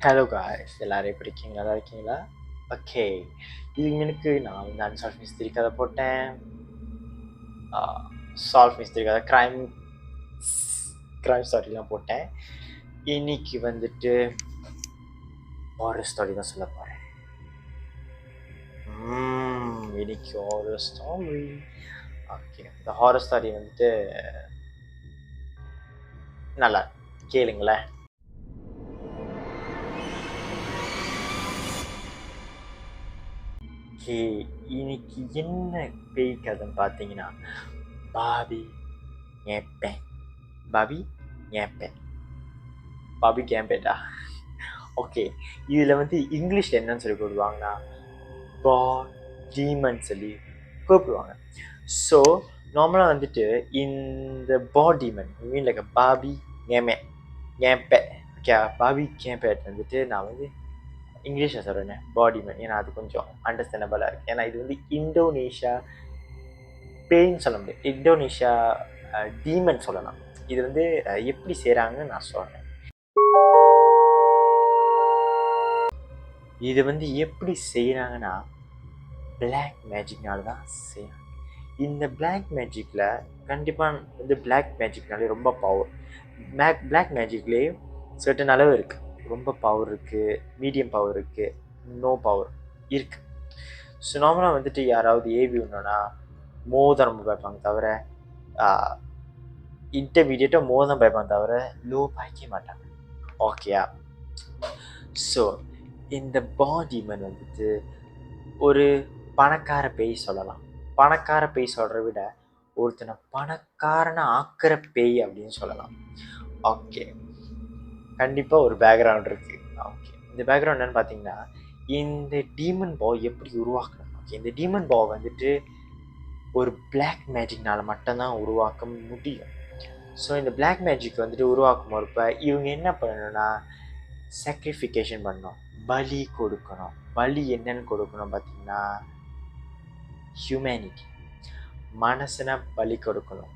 Hello guys, எல்லாரும் எப்படி இருக்கீங்க? நல்லா இருக்கீங்களா? ஓகே, இதுக்கு எனக்கு நான் வந்து அன்சால்வ் மிஸ்திரி கதை போட்டேன். சால்வ் மிஸ்திரி கதை கிரைம் ஸ்டோரிலாம் போட்டேன். இன்னைக்கு வந்துட்டு ஹாரர் ஸ்டோரி தான் சொல்ல போகிறேன். இன்னைக்கு ஹாரர் ஸ்டோரி. ஓகே, இந்த ஹாரர் ஸ்டோரி வந்துட்டு நல்லா கேளுங்களேன். ஓகே, இன்னைக்கு என்ன பேய் கதைன்னு பார்த்தீங்கன்னா, பாபி ஏப்பேன் பாபி ஏப்பேன் பாபி கேம்பேட்டா. ஓகே, இதில் வந்து இங்கிலீஷில் என்னன்னு சொல்லி கூப்பிடுவாங்கன்னா டீமன் சொல்லி கூப்பிடுவாங்க. ஸோ நார்மலாக வந்துட்டு இந்த டீமன் மீன் லைக் பாபி கேம்பே ஓகே, பாபி கேம்பேட் வந்துட்டு நான் வந்து இங்கிலீஷில் சொல்கிறேன் டீமன், ஏன்னா அது கொஞ்சம் அண்டர்ஸ்டாண்டபிளாக இருக்குது. ஏன்னா இது வந்து இந்தோனேஷியா பேய்ன்னு சொல்ல முடியாது, இந்தோனேஷியா டீமன் சொல்லலாம். இது வந்து எப்படி செய்கிறாங்கன்னு நான் சொல்கிறேன். இது வந்து எப்படி செய்கிறாங்கன்னா பிளாக் மேஜிக்னால தான் செய்கிறாங்க. இந்த பிளாக் மேஜிக்கில் கண்டிப்பாக வந்து பிளாக் மேஜிக்னாலே ரொம்ப பவர். பிளாக் மேஜிக்லேயே சர்டன் அளவு இருக்குது. ரொம்ப பவர் இருக்குது, மீடியம் பவர் இருக்குது, நோ பவர் இருக்குது. ஸோ நார்மலாக வந்துட்டு யாராவது ஏவி விடணும்னா மோதிரம் பார்ப்பாங்க தவிர இன்டர்மீடியட்டாக மோதிரம் பார்ப்பாங்க தவிர லோ பாய்க்க மாட்டாங்க. ஓகேயா? ஸோ இந்த பாடிமன் வந்துட்டு ஒரு பணக்கார பேய் சொல்லலாம். பணக்கார பேய் சொல்கிறத விட ஒருத்தனை பணக்காரனை ஆக்கிற பேய் அப்படின்னு சொல்லலாம். ஓகே, கண்டிப்பாக ஒரு பேக்ரவுண்ட் இருக்குது. ஓகே, இந்த பேக்ரவுண்ட் என்னன்னு பார்த்தீங்கன்னா, இந்த டீமன் பாய் எப்படி உருவாக்கணும். ஓகே, இந்த டீமன் பாய் வந்துட்டு ஒரு பிளாக் மேஜிக்னால மட்டும்தான் உருவாக்க முடியும். ஸோ இந்த பிளாக் மேஜிக் வந்துட்டு உருவாக்கும் போகிறப்ப இவங்க என்ன பண்ணணும்னா சாக்ரிஃபிகேஷன் பண்ணணும், பலி கொடுக்கணும். பலி என்னன்னு கொடுக்கணும் பார்த்தீங்கன்னா ஹியூமனிட்டி, மனசனை பலி கொடுக்கணும்.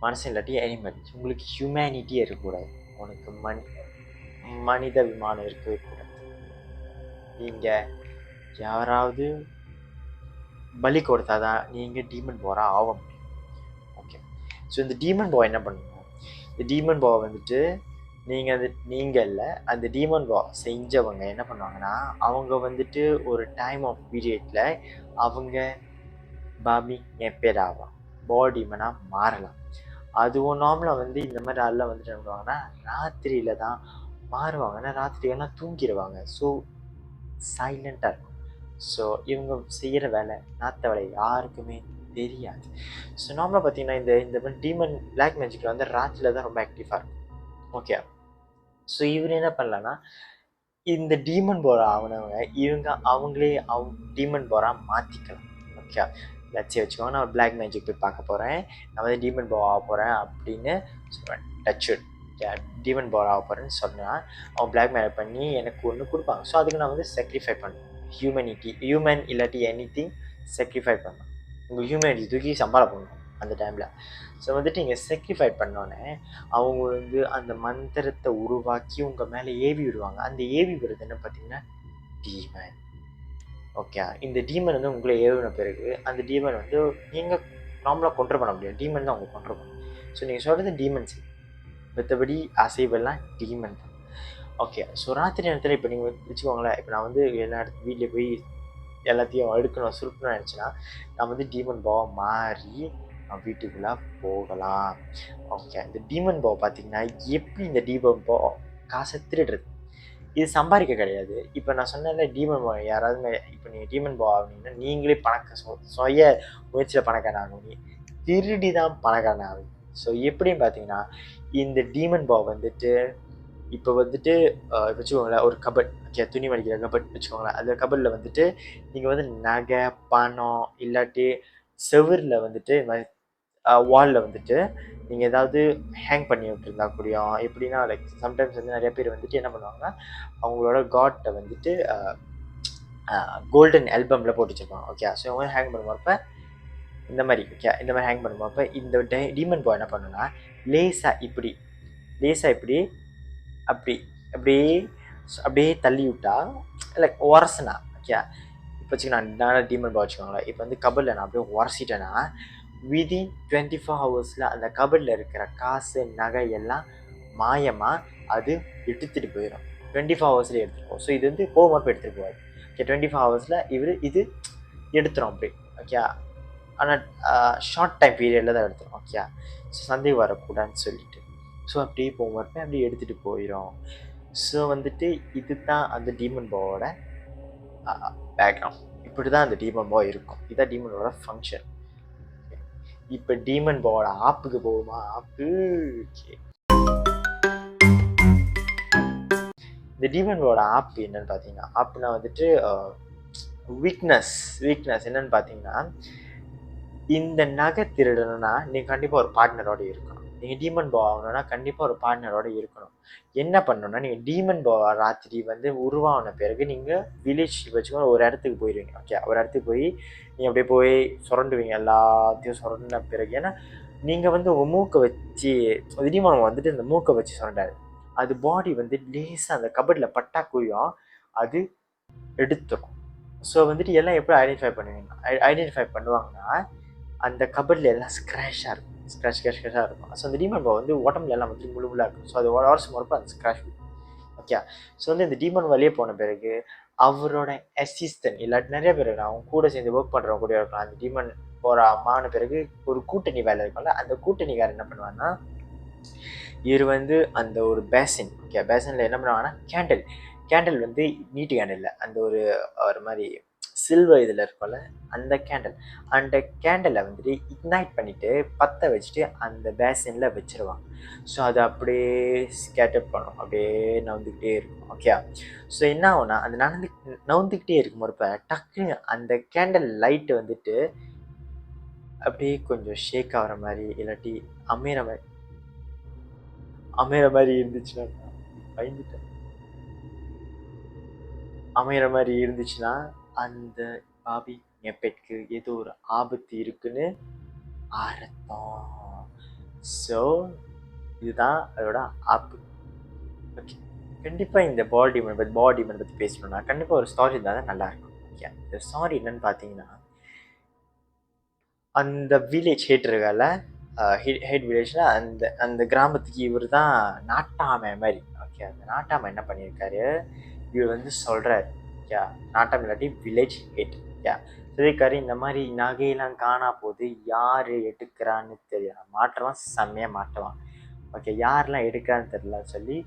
மனசு இல்லாட்டி அனிமல். உங்களுக்கு ஹியூமனிட்டியே இருக்கக்கூடாது, உனக்கு மனித விமானம் இருக்கவே கூடாது. நீங்கள் யாராவது பலி கொடுத்தாதான் நீங்கள் டீமன் பாரா ஆக முடியும். ஓகே, ஸோ இந்த டீமன் பாய் என்ன பண்ணுங்க, இந்த டீமன் பாய் வந்துட்டு நீங்கள் இல்லை, அந்த டீமன் பாய் செஞ்சவங்க என்ன பண்ணுவாங்கன்னா அவங்க வந்துட்டு ஒரு டைம் ஆஃப் பீரியடில் அவங்க பாபி எப்பேர் ஆகலாம், டீமனாக மாறலாம். அதுவும் நார்மலாக வந்து இந்த மாதிரி ஆள்லாம் வந்துட்டு என்ன பண்ணுவாங்கன்னா ராத்திரியில் தான் மாறுவாங்க. ஏன்னா ராத்திரியெல்லாம் தூங்கிடுவாங்க. ஸோ சைலண்ட்டாக இருக்கும். ஸோ இவங்க செய்கிற வேலை நாத்த வேலை யாருக்குமே தெரியாது. ஸோ நார்மலாக பார்த்தீங்கன்னா இந்த மாதிரி டீமன் பிளாக் மேஜிக்கில் வந்து ராத்திரியில் தான் ரொம்ப ஆக்டிவாக இருக்கும். ஓகே, ஸோ இவர் என்ன பண்ணலான்னா இந்த டீமன் போரா ஆனவங்க அவங்களே டீமன் போரா மாற்றிக்கலாம். ஓகே, லட்சியம் வச்சுக்கோங்க, நான் ஒரு பிளாக் மேஜிக் போய் பார்க்க போகிறேன், நான் வந்து டீமன் போ ஆக போகிறேன் அப்படின்னு சொல்லுவேன். டச்சு டீமன் பவர் ஆக போகிறேன்னு சொன்னால் அவங்க பிளாக் மேஜிக் பண்ணி எனக்கு ஒன்று கொடுப்பாங்க. ஸோ அதுக்கு நான் வந்து சாக்ரிஃபை பண்ணணும். ஹியூமன் இல்லாட்டி எனிதிங் சாக்ரிஃபை பண்ணணும். உங்கள் ஹியூமனிட்டி தூக்கி சம்பாளம் பண்ணணும் அந்த டைமில். ஸோ வந்துட்டு நீங்கள் சாக்ரிஃபை பண்ணோன்னே அவங்க வந்து அந்த மந்திரத்தை உருவாக்கி உங்கள் மேலே ஏவி விடுவாங்க. அந்த ஏவி விடுறது என்ன பார்த்தீங்கன்னா டீமன். ஓகே, இந்த டீமன் வந்து உங்களை ஏவின பிறகு அந்த டீமன் வந்து நீங்கள் நார்மலாக கண்ட்ரோல் பண்ண முடியாது, டீமன் தான் அவங்க கண்ட்ரோல் பண்ணணும். ஸோ நீங்கள் சொல்கிறது டீமன்ஸ், மற்றபடி அசைவெல்லாம் டீமன் தான். ஓகே, ஸோ ராத்திரி நேரத்தில் இப்போ நீங்கள் வச்சுக்கோங்களேன், இப்போ நான் வந்து எல்லா இடத்துக்கு வீட்டில் போய் எல்லாத்தையும் எடுக்கணும் சுருக்கணும்னு நினச்சேன்னா நான் வந்து டீமன் பாவை மாறி நான் வீட்டுக்குள்ளே போகலாம். ஓகே, இந்த டீமன் பாவை பார்த்தீங்கன்னா எப்படி இந்த டீமன் பாவை காசை திருடுறது, இது சம்பாதிக்க கிடையாது. இப்போ நான் சொன்னேன்ல டீமன் பாய் யாராவது இப்போ நீங்கள் டீமன் பாய் ஆகுனீங்கன்னா நீங்களே சுய முயற்சியில் பணக்காரன் ஆகணும், திருடி தான் பணக்காரன் ஆகும். ஸோ எப்படின்னு பார்த்தீங்கன்னா இந்த டீமன் பாய் வந்துட்டு இப்போ வந்துட்டு வச்சுக்கோங்களேன் ஒரு கபட், ஓகே, துணி மடிக்கிற கபட் வச்சுக்கோங்களேன். அந்த கபட்டில் வந்துட்டு நீங்கள் வந்து நகை பணம் இல்லாட்டி செவரில் வந்துட்டு வாலில் வந்துட்டு நீங்கள் ஏதாவது ஹேங் பண்ணி விட்டுருந்தா கூடியும். எப்படின்னா லைக் சம்டைம்ஸ் வந்து நிறைய பேர் வந்துட்டு என்ன பண்ணுவாங்கன்னா அவங்களோட காட்டை வந்துட்டு கோல்டன் ஆல்பமில் போட்டு வச்சுருப்பாங்க. ஓகே, ஸோ அவங்க ஹேங் பண்ணுறப்ப இந்த மாதிரி ஓகே இந்த மாதிரி ஹேங் பண்ணுறப்ப இந்த டீமன் பாய் என்ன பண்ணுன்னா லேசாக இப்படி அப்படி அப்படியே அப்படியே தள்ளி விட்டா லைக் உரசுனா ஓகே. இப்போ வச்சுக்கணும் நான் டீமன் பாய் வச்சுக்கோங்களேன். இப்போ வந்து கபடில் நான் அப்படியே உரசிட்டேன்னா விதின் 24 ஹவர்ஸில் அந்த கபடில் இருக்கிற காசு நகை எல்லாம் மாயமாக அது எடுத்துகிட்டு போயிடும். 24 ஹவர்ஸ்லேயே எடுத்துகிட்டு போகும். ஸோ இது வந்து போகும்போது எடுத்துகிட்டு போவாது. ஓகே 24 ஹவர்ஸில் இது எடுத்துரும் அப்படி ஓகே. ஆனால் ஷார்ட் டைம் பீரியடில் தான் எடுத்துரும் ஓகே. ஸோ சந்தேகம் வரக்கூடாதுன்னு சொல்லிட்டு ஸோ அப்படியே போகும்போது அப்படியே எடுத்துகிட்டு போயிடும். ஸோ வந்துட்டு இதுதான் அந்த டீமன் பாயோட பேக்ரவுண்ட். இப்படி தான் அந்த டீமன் பாய் இருக்கும். இதுதான் டீமனோட ஃபங்க்ஷன். இப்போ டீமன் பாயோட ஆப்புக்கு போகுமா? ஆப்பு இந்த டீமன் பாயோட ஆப் என்னன்னு பார்த்தீங்கன்னா, ஆப்னா வந்துட்டு வீக்னஸ் என்னன்னு பார்த்தீங்கன்னா, இந்த நகை திருடணும்னா நீங்கள் கண்டிப்பாக ஒரு பார்ட்னரோட இருக்கணும். நீங்கள் டீமன் பாய் ஆகணும்னா கண்டிப்பாக ஒரு பார்ட்னரோட இருக்கணும். என்ன பண்ணணும்னா நீங்கள் டீமன் பாய் ராத்திரி வந்து உருவான பிறகு நீங்கள் வில்லேஜ் வச்சுக்கோங்க ஒரு இடத்துக்கு போயிடுவீங்க ஓகே. ஒரு இடத்துக்கு போய் நீங்கள் அப்படியே போய் சுரண்டுவீங்க எல்லாத்தையும் சுரண்டின பிறகு. ஏன்னா நீங்கள் வந்து உங்கள் மூக்கை வச்சு டீமன் வந்துட்டு இந்த மூக்கை வச்சு சுரண்டாது. அது பாடி வந்து லேசாக அந்த கபடில் பட்டா குழியும் அது எடுத்துரும். ஸோ வந்துட்டு எல்லாம் எப்படி ஐடென்டிஃபை பண்ணுவாங்கன்னா அந்த கபடில் எல்லாம் ஸ்க்ராஷாக இருக்கும். ஸ்க்ராஷாக இருக்கும். ஸோ அந்த டீமன் பாய் வந்து உடம்புல எல்லாம் வந்து முழுமுலாக இருக்கும். ஸோ அது வருஷம் மறுப்பு அந்த ஸ்க்ராஷ் ஓகே. ஸோ வந்து இந்த டீமன் வெளியே போன பிறகு அவரோட அசிஸ்டன்ட் இல்லாட்டி நிறைய பேர் அவங்க கூட சேர்ந்து ஒர்க் பண்ணுறவங்க கூட இருக்கலாம். அந்த டீமன் போகிற அம்மான பிறகு ஒரு கூட்டணி வேலை இருக்கும்ல, அந்த கூட்டணிக்காரர் என்ன பண்ணுவாங்கன்னா இவர் வந்து அந்த ஒரு பேசன் ஓகே. பேசனில் என்ன பண்ணுவாங்கன்னா கேண்டில் வந்து நீட்டு கேண்டில் அந்த ஒரு மாதிரி சில்வர் இதில் இருக்கும்ல அந்த கேண்டலை வந்துட்டு இக்னைட் பண்ணிவிட்டு பற்ற வச்சுட்டு அந்த பேசனில் வச்சுருவாங்க. ஸோ அது அப்படியே ஸ்கேட்டர் பண்ணும், அப்படியே நவுந்துக்கிட்டே இருக்கும் ஓகே. ஸோ என்ன ஆகும்னா அது நவுந்துக்கிட்டே இருக்கும் போகிறப்ப டக்குன்னு அந்த கேண்டில் லைட்டு வந்துட்டு அப்படியே கொஞ்சம் ஷேக் ஆகிற மாதிரி இல்லாட்டி அமையிற மாதிரி இருந்துச்சுன்னா பயந்துட்டேன். அமையிற மாதிரி இருந்துச்சுன்னா அந்த பாபி நெப்பெட்க்கு ஏதோ ஒரு ஆபத்து இருக்குன்னு அர்த்தம். ஸோ இதுதான் அதோட ஆப்பு ஓகே. கண்டிப்பாக இந்த பாடி டீமன் பற்றி பேசணும்னா கண்டிப்பாக ஒரு ஸ்டாரி இருந்தால் தான் நல்லாயிருக்கும் ஓகே. இந்த ஸ்டாரி என்னன்னு பார்த்தீங்கன்னா அந்த வில்லேஜ் ஹெட் வில்லேஜில் அந்த கிராமத்துக்கு இவர் தான் நாட்டாமை மாதிரி ஓகே. அந்த நாட்டாமை என்ன பண்ணியிருக்காரு, இவர் வந்து சொல்கிறார் ஓகே. நாட்டாமை இல்லாட்டி வில்லேஜ் ஹெட் ஓகே சொல்லியிருக்காரு, இந்த மாதிரி நகையெல்லாம் காணா போது யார் எடுக்கிறான்னு தெரியல, மாட்டுறவான் செம்மையாக மாட்டுவான் ஓகே. யாரெல்லாம் எடுக்கிறான்னு தெரியலன்னு சொல்லி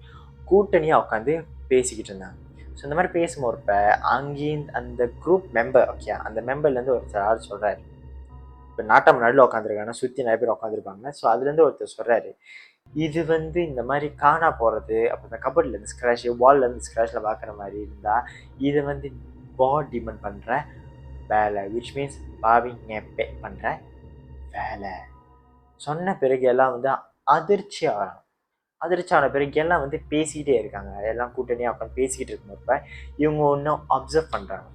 கூட்டணியாக உட்காந்து பேசிக்கிட்டு இருந்தாங்க. ஸோ இந்த மாதிரி பேசும்போது அங்கேயும் அந்த குரூப் மெம்பர் ஓகே அந்த மெம்பர்லேருந்து ஒருத்தர் யார் சொல்கிறாரு, இப்போ நாட்டம் நடுவில் உட்காந்துருக்காங்கன்னா சுற்றி நிறைய பேர் உட்காந்துருப்பாங்க. ஸோ அதுலேருந்து ஒருத்தர் சொல்கிறாரு, இது வந்து இந்த மாதிரி காணா போகிறது அப்போ இந்த கபடிலேருந்து ஸ்க்ராஷ் வால்லேருந்து ஸ்க்ராஷில் பார்க்குற மாதிரி இருந்தால் இது வந்து பாட் டிமன் பண்ணுற வேலை, விச் மீன்ஸ் பாவி நெப்பே பண்ணுற வேலை. சொன்ன பிறகு எல்லாம் வந்து அதிர்ச்சி ஆன பிறகு எல்லாம் வந்து பேசிக்கிட்டே இருக்காங்க. எல்லாம் கூட்டணியாக உட்காந்து பேசிக்கிட்டு இருக்கும்போது இவங்க ஒன்றும் அப்சர்வ் பண்ணுறாங்க.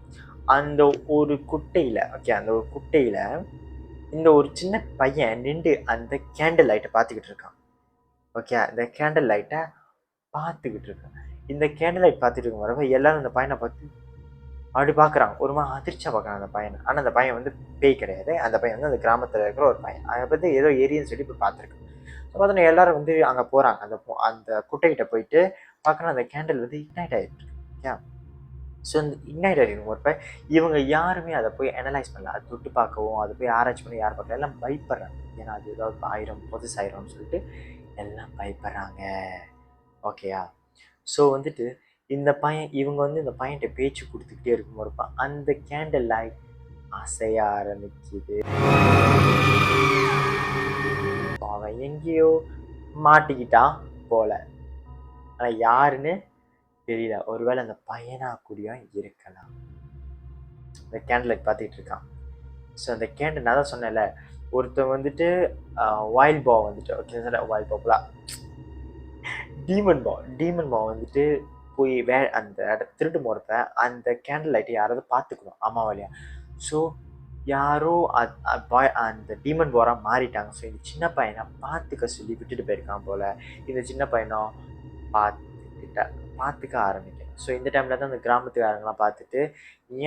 அந்த ஒரு குட்டையில் ஓகே அந்த ஒரு குட்டையில் இந்த ஒரு சின்ன பையன் நின்று அந்த கேண்டில் லைட்டை பார்த்துக்கிட்டு இருக்கான் ஓகே. அந்த கேண்டில் லைட்டை பார்த்துக்கிட்டு இருக்கான். இந்த கேண்டில் லைட் பார்த்துட்டு இருக்கும் வரப்ப எல்லாரும் அந்த பையனை பார்த்து அப்படி பார்க்குறாங்க, ஒரு மாதிரி அதிர்ச்சியாக பார்க்குறாங்க அந்த பையனை. ஆனால் அந்த பையன் வந்து பேய் கிடையாது. அந்த பையன் வந்து அந்த கிராமத்தில் இருக்கிற ஒரு பையன். அதை பற்றி ஏதோ ஏரியான்னு சொல்லி போய் பார்த்துருக்கேன். ஸோ பார்த்தோன்னா எல்லாரும் வந்து அங்கே போகிறாங்க. அந்த குட்டைக்கிட்ட போயிட்டு பார்க்கணும் அந்த கேண்டில் வந்து இக்னைட் ஆகிட்டு இருக்கு ஓகே. ஸோ இந்த இக்னைட் ஆகிருக்கும் போகிறப்ப இவங்க யாருமே அதை போய் அனலைஸ் பண்ணல, அதை தொட்டு பார்க்கவும் அதை போய் ஆராய்ச்சி பண்ணி யார் பார்க்கல, எல்லாம் பயப்படுறாங்க. ஏன்னா அது ஏதாவது ஆயிரம் பொதுசு ஆயிரும்னு சொல்லிட்டு எல்லாம் பயப்படுறாங்க ஓகேயா. ஸோ வந்துட்டு இந்த பையன் இவங்க வந்து இந்த பையன்கிட்ட பேச்சு கொடுத்துக்கிட்டே இருக்கும்போது அந்த கேண்டில் லைட் அசைய ஆரம்பிக்குது. அவன் எங்கேயோ மாட்டிக்கிட்டான் போல, ஆனால் யாருன்னு தெரியல. ஒருவேளை அந்த பையனா கூடியும் இருக்கலாம். அந்த கேண்டில் லைட் பார்த்துக்கிட்டு இருக்கான். ஸோ அந்த கேண்டில் நான் தான் சொன்னேன்ல, ஒருத்தன் வந்துட்டு வைல்ட் பா வந்துட்டு ஓகே வைல்ட் பாப்புலாம் டீமன் பா வந்துட்டு போய் அந்த திருட்டு போகிறப்ப அந்த கேண்டில் லைட்டை யாராவது பார்த்துக்கணும் அம்மாவாலியா. ஸோ யாரோ அந்த டீமன் போராக மாறிட்டாங்க. ஸோ இந்த சின்ன பையனை பார்த்துக்க சொல்லி விட்டுட்டு போயிருக்கான் போல். இந்த சின்ன பையனும் பார்த்துக்க ஆரம்பிக்கணும். ஸோ இந்த டைமில் தான் அந்த கிராமத்துக்காரங்களாம் பார்த்துட்டு நீ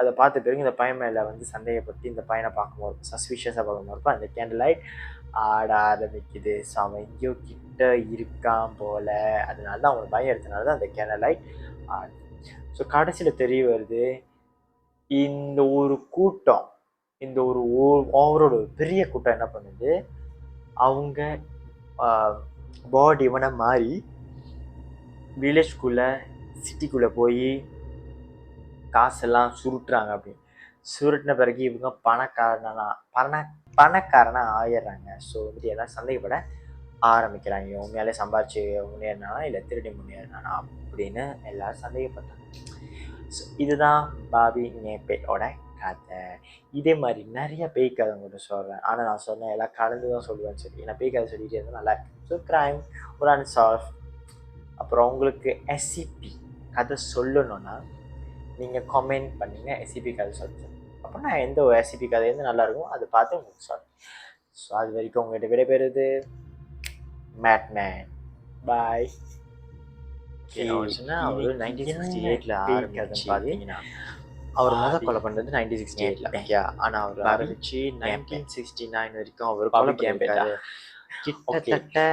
அதை பார்த்த பிறகு இந்த பையன் மேலே வந்து சந்தேகப்பட்டு இந்த பையனை பார்க்கும்போது சஸ்பிஷியஸாக பார்க்கும்போது அந்த கேண்டில் லைட் ஆட ஆரம்பிக்குது. ஸோ அவன் எங்கேயோ கிட்ட இருக்கான் போல, அதனால தான் அவன் பயம் எடுத்தனால தான் அந்த கேண்டில் லைட் ஆடுது. ஸோ கடைசியில் தெரிய வருது இந்த ஒரு கூட்டம், இந்த ஒரு ஓவரோட பெரிய கூட்டம் என்ன பண்ணுது, அவங்க பாடி இவனை மாறி வில்லேஜ்குள்ளே சிட்டிக்குள்ளே போய் காசெல்லாம் சுருட்டுறாங்க. அப்படின்னு சுருட்டின பிறகு இவங்க பணக்காரனாக ஆயிடுறாங்க. ஸோ வந்துட்டு எல்லாம் சந்தேகப்பட ஆரம்பிக்கிறாங்க, உண்மையாலே சம்பாரிச்சு முன்னேறினானா இல்லை திருடி முன்னேறினானா அப்படின்னு எல்லாரும் சந்தேகப்பட்டாங்க. ஸோ இதுதான் பாபி நேப்பேயோட கதை. இதே மாதிரி நிறைய பேய் கதை உங்கள்கிட்ட சொல்கிறேன். ஆனால் நான் சொன்னேன் எல்லாம் கலந்து தான் சொல்லுவேன்னு சொல்லி, ஏன்னா பேய் கதை சொல்லிகிட்டே இருந்தால் நல்லா இருக்கு. ஸோ கிரைம் ஒரு அன்சால்வ், அப்புறம் உங்களுக்கு எஸ்சிபி கதை சொல்லணுன்னா நீங்கள் கமெண்ட் பண்ணுங்க, எஸ்சிபி கதை சொல்லுங்கள். அப்போ நான் எந்த ஒரு எஸ்சிபி கதை வந்து நல்லாயிருக்கும் அதை பார்த்து உங்களுக்கு சொல்கிறேன். ஸோ அது வரைக்கும் உங்கள்கிட்ட விடைபெறுது மேட்மேன். பாய். அவர் 1968 ஆரம்பிச்சு பார்த்தீங்கன்னா அவர் முதல் கொலை பண்ணுறது 1968. ஆனால் அவர் ஆரம்பிச்சு 1969 வரைக்கும் அவர் கொலை பண்ணியிருக்காரு. கிட்டத்தட்ட